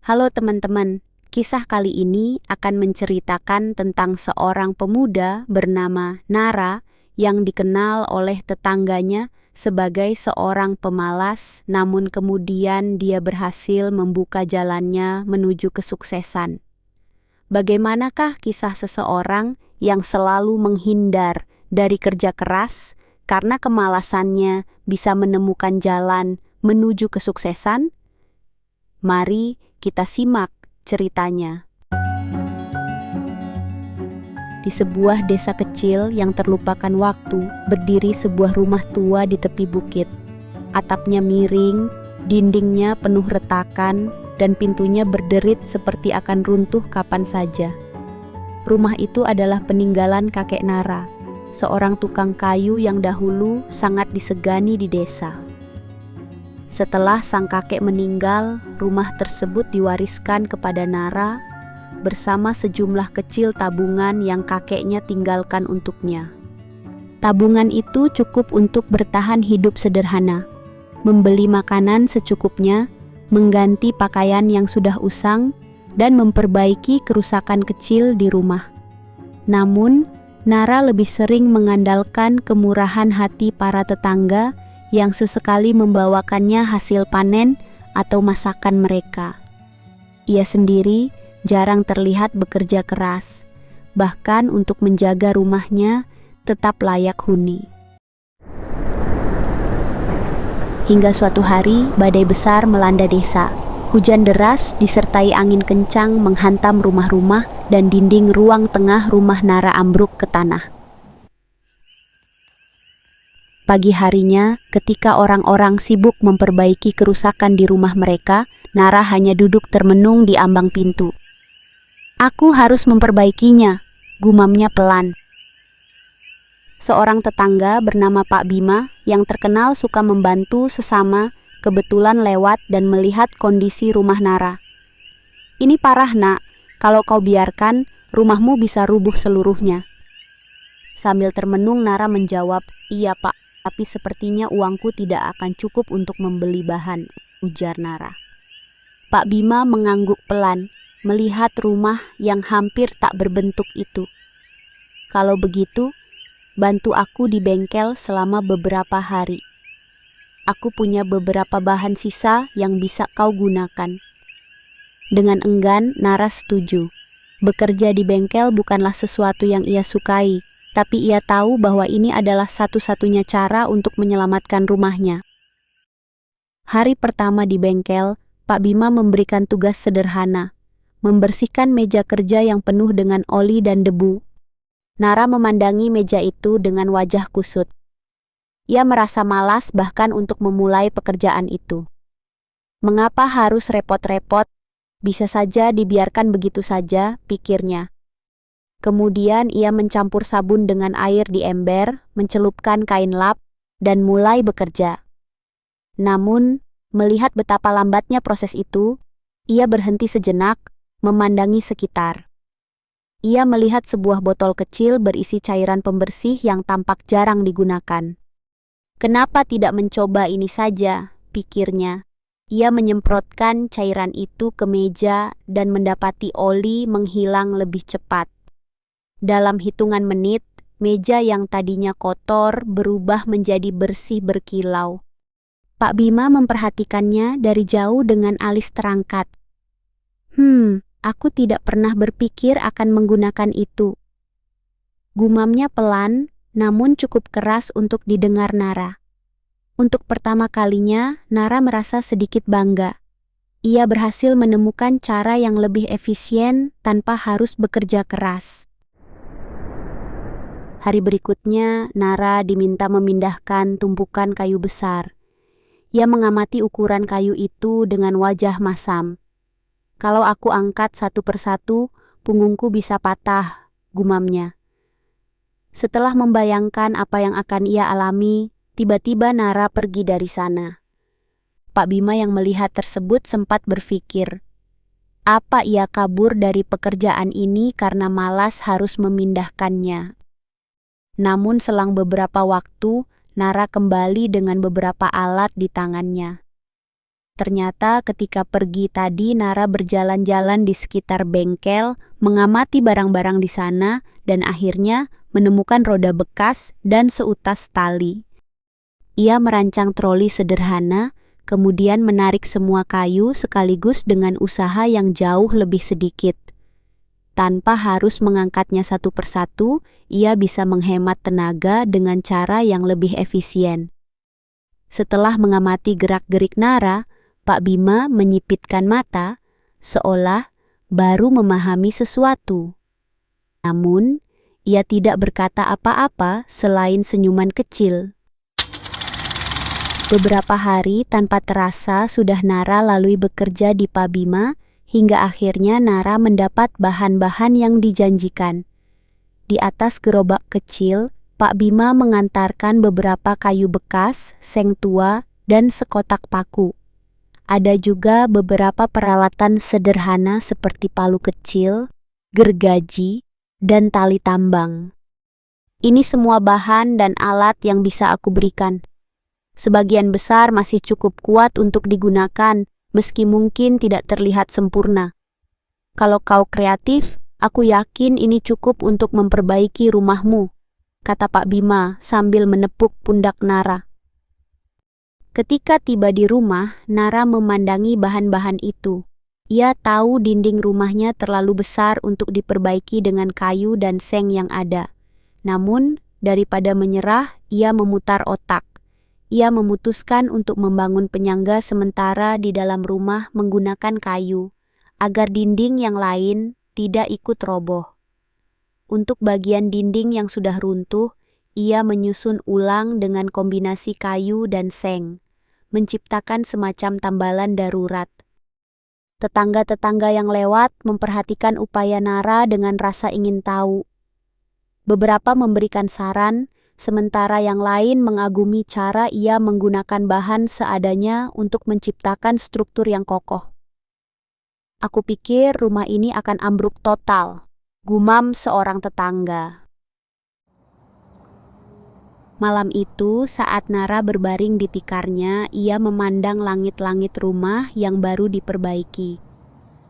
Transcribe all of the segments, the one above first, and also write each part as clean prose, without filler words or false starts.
Halo teman-teman, kisah kali ini akan menceritakan tentang seorang pemuda bernama Nara yang dikenal oleh tetangganya sebagai seorang pemalas, namun kemudian dia berhasil membuka jalannya menuju kesuksesan. Bagaimanakah kisah seseorang yang selalu menghindar dari kerja keras karena kemalasannya bisa menemukan jalan menuju kesuksesan? Mari kita simak ceritanya. Di sebuah desa kecil yang terlupakan waktu, berdiri sebuah rumah tua di tepi bukit. Atapnya miring, dindingnya penuh retakan, dan pintunya berderit seperti akan runtuh kapan saja. Rumah itu adalah peninggalan kakek Nara, seorang tukang kayu yang dahulu sangat disegani di desa. Setelah sang kakek meninggal, rumah tersebut diwariskan kepada Nara bersama sejumlah kecil tabungan yang kakeknya tinggalkan untuknya. Tabungan itu cukup untuk bertahan hidup sederhana, membeli makanan secukupnya, mengganti pakaian yang sudah usang, dan memperbaiki kerusakan kecil di rumah. Namun, Nara lebih sering mengandalkan kemurahan hati para tetangga yang sesekali membawakannya hasil panen atau masakan mereka. Ia sendiri jarang terlihat bekerja keras, bahkan untuk menjaga rumahnya tetap layak huni. Hingga suatu hari, badai besar melanda desa. Hujan deras disertai angin kencang menghantam rumah-rumah dan dinding ruang tengah rumah Nara ambruk ke tanah. Pagi harinya, ketika orang-orang sibuk memperbaiki kerusakan di rumah mereka, Nara hanya duduk termenung di ambang pintu. "Aku harus memperbaikinya," gumamnya pelan. Seorang tetangga bernama Pak Bima yang terkenal suka membantu sesama kebetulan lewat dan melihat kondisi rumah Nara. "Ini parah, Nak. Kalau kau biarkan, rumahmu bisa rubuh seluruhnya." Sambil termenung, Nara menjawab, "Iya, Pak. Tapi sepertinya uangku tidak akan cukup untuk membeli bahan," ujar Nara. Pak Bima mengangguk pelan, melihat rumah yang hampir tak berbentuk itu. "Kalau begitu, bantu aku di bengkel selama beberapa hari. Aku punya beberapa bahan sisa yang bisa kau gunakan." Dengan enggan, Nara setuju. Bekerja di bengkel bukanlah sesuatu yang ia sukai, tapi ia tahu bahwa ini adalah satu-satunya cara untuk menyelamatkan rumahnya. Hari pertama di bengkel, Pak Bima memberikan tugas sederhana, membersihkan meja kerja yang penuh dengan oli dan debu. Nara memandangi meja itu dengan wajah kusut. Ia merasa malas bahkan untuk memulai pekerjaan itu. Mengapa harus repot-repot? Bisa saja dibiarkan begitu saja, pikirnya. Kemudian ia mencampur sabun dengan air di ember, mencelupkan kain lap, dan mulai bekerja. Namun, melihat betapa lambatnya proses itu, ia berhenti sejenak, memandangi sekitar. Ia melihat sebuah botol kecil berisi cairan pembersih yang tampak jarang digunakan. "Kenapa tidak mencoba ini saja?" pikirnya. Ia menyemprotkan cairan itu ke meja dan mendapati oli menghilang lebih cepat. Dalam hitungan menit, meja yang tadinya kotor berubah menjadi bersih berkilau. Pak Bima memperhatikannya dari jauh dengan alis terangkat. Aku tidak pernah berpikir akan menggunakan itu." Gumamnya pelan, namun cukup keras untuk didengar Nara. Untuk pertama kalinya, Nara merasa sedikit bangga. Ia berhasil menemukan cara yang lebih efisien tanpa harus bekerja keras. Hari berikutnya, Nara diminta memindahkan tumpukan kayu besar. Ia mengamati ukuran kayu itu dengan wajah masam. "Kalau aku angkat satu persatu, punggungku bisa patah," gumamnya. Setelah membayangkan apa yang akan ia alami, tiba-tiba Nara pergi dari sana. Pak Bima yang melihat tersebut sempat berpikir, apa ia kabur dari pekerjaan ini karena malas harus memindahkannya? Namun selang beberapa waktu, Nara kembali dengan beberapa alat di tangannya. Ternyata ketika pergi tadi Nara berjalan-jalan di sekitar bengkel, mengamati barang-barang di sana, dan akhirnya menemukan roda bekas dan seutas tali. Ia merancang troli sederhana, kemudian menarik semua kayu sekaligus dengan usaha yang jauh lebih sedikit. Tanpa harus mengangkatnya satu persatu, ia bisa menghemat tenaga dengan cara yang lebih efisien. Setelah mengamati gerak-gerik Nara, Pak Bima menyipitkan mata, seolah baru memahami sesuatu. Namun, ia tidak berkata apa-apa selain senyuman kecil. Beberapa hari tanpa terasa sudah Nara lalui bekerja di Pak Bima, hingga akhirnya Nara mendapat bahan-bahan yang dijanjikan. Di atas gerobak kecil, Pak Bima mengantarkan beberapa kayu bekas, seng tua, dan sekotak paku. Ada juga beberapa peralatan sederhana seperti palu kecil, gergaji, dan tali tambang. Ini semua bahan dan alat yang bisa aku berikan. Sebagian besar masih cukup kuat untuk digunakan, meski mungkin tidak terlihat sempurna. Kalau kau kreatif, aku yakin ini cukup untuk memperbaiki rumahmu, kata Pak Bima sambil menepuk pundak Nara. Ketika tiba di rumah, Nara memandangi bahan-bahan itu. Ia tahu dinding rumahnya terlalu besar untuk diperbaiki dengan kayu dan seng yang ada. Namun, daripada menyerah, ia memutar otak. Ia memutuskan untuk membangun penyangga sementara di dalam rumah menggunakan kayu, agar dinding yang lain tidak ikut roboh. Untuk bagian dinding yang sudah runtuh, ia menyusun ulang dengan kombinasi kayu dan seng, menciptakan semacam tambalan darurat. Tetangga-tetangga yang lewat memperhatikan upaya Nara dengan rasa ingin tahu. Beberapa memberikan saran, sementara yang lain mengagumi cara ia menggunakan bahan seadanya untuk menciptakan struktur yang kokoh. Aku pikir rumah ini akan ambruk total, gumam seorang tetangga. Malam itu, saat Nara berbaring di tikarnya, ia memandang langit-langit rumah yang baru diperbaiki.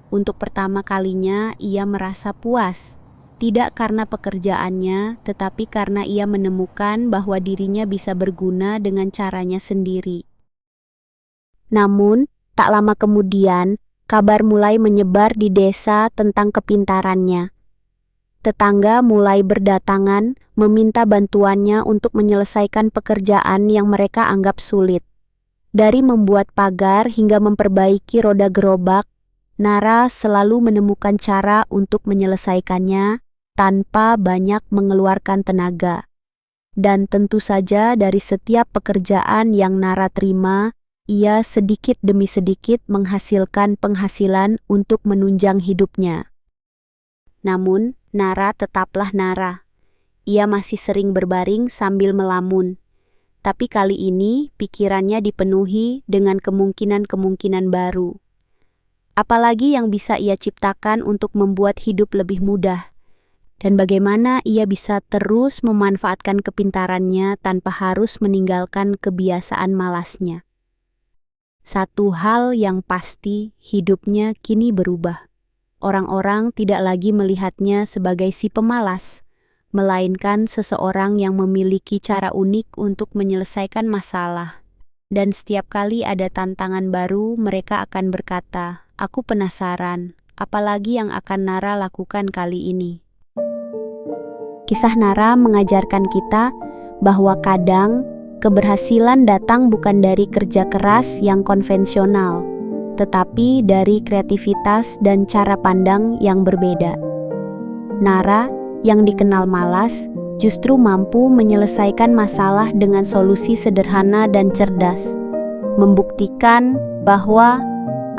Untuk pertama kalinya, ia merasa puas. Tidak karena pekerjaannya, tetapi karena ia menemukan bahwa dirinya bisa berguna dengan caranya sendiri. Namun, tak lama kemudian, kabar mulai menyebar di desa tentang kepintarannya. Tetangga mulai berdatangan meminta bantuannya untuk menyelesaikan pekerjaan yang mereka anggap sulit. Dari membuat pagar hingga memperbaiki roda gerobak, Nara selalu menemukan cara untuk menyelesaikannya tanpa banyak mengeluarkan tenaga. Dan tentu saja dari setiap pekerjaan yang Nara terima, ia sedikit demi sedikit menghasilkan penghasilan untuk menunjang hidupnya. Namun, Nara tetaplah Nara. Ia masih sering berbaring sambil melamun. Tapi kali ini pikirannya dipenuhi dengan kemungkinan-kemungkinan baru. Apalagi yang bisa ia ciptakan untuk membuat hidup lebih mudah. Dan bagaimana ia bisa terus memanfaatkan kepintarannya tanpa harus meninggalkan kebiasaan malasnya. Satu hal yang pasti, hidupnya kini berubah. Orang-orang tidak lagi melihatnya sebagai si pemalas, melainkan seseorang yang memiliki cara unik untuk menyelesaikan masalah. Dan setiap kali ada tantangan baru, mereka akan berkata, "Aku penasaran, apalagi yang akan Nara lakukan kali ini?" Kisah Nara mengajarkan kita bahwa kadang keberhasilan datang bukan dari kerja keras yang konvensional, tetapi dari kreativitas dan cara pandang yang berbeda. Nara, yang dikenal malas, justru mampu menyelesaikan masalah dengan solusi sederhana dan cerdas, membuktikan bahwa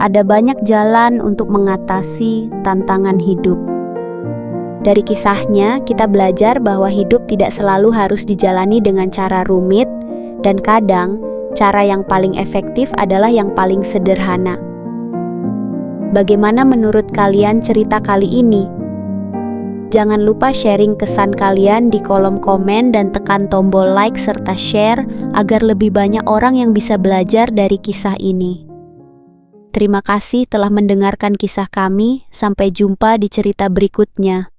ada banyak jalan untuk mengatasi tantangan hidup. Dari kisahnya, kita belajar bahwa hidup tidak selalu harus dijalani dengan cara rumit, dan kadang cara yang paling efektif adalah yang paling sederhana. Bagaimana menurut kalian cerita kali ini? Jangan lupa sharing kesan kalian di kolom komen dan tekan tombol like serta share agar lebih banyak orang yang bisa belajar dari kisah ini. Terima kasih telah mendengarkan kisah kami. Sampai jumpa di cerita berikutnya.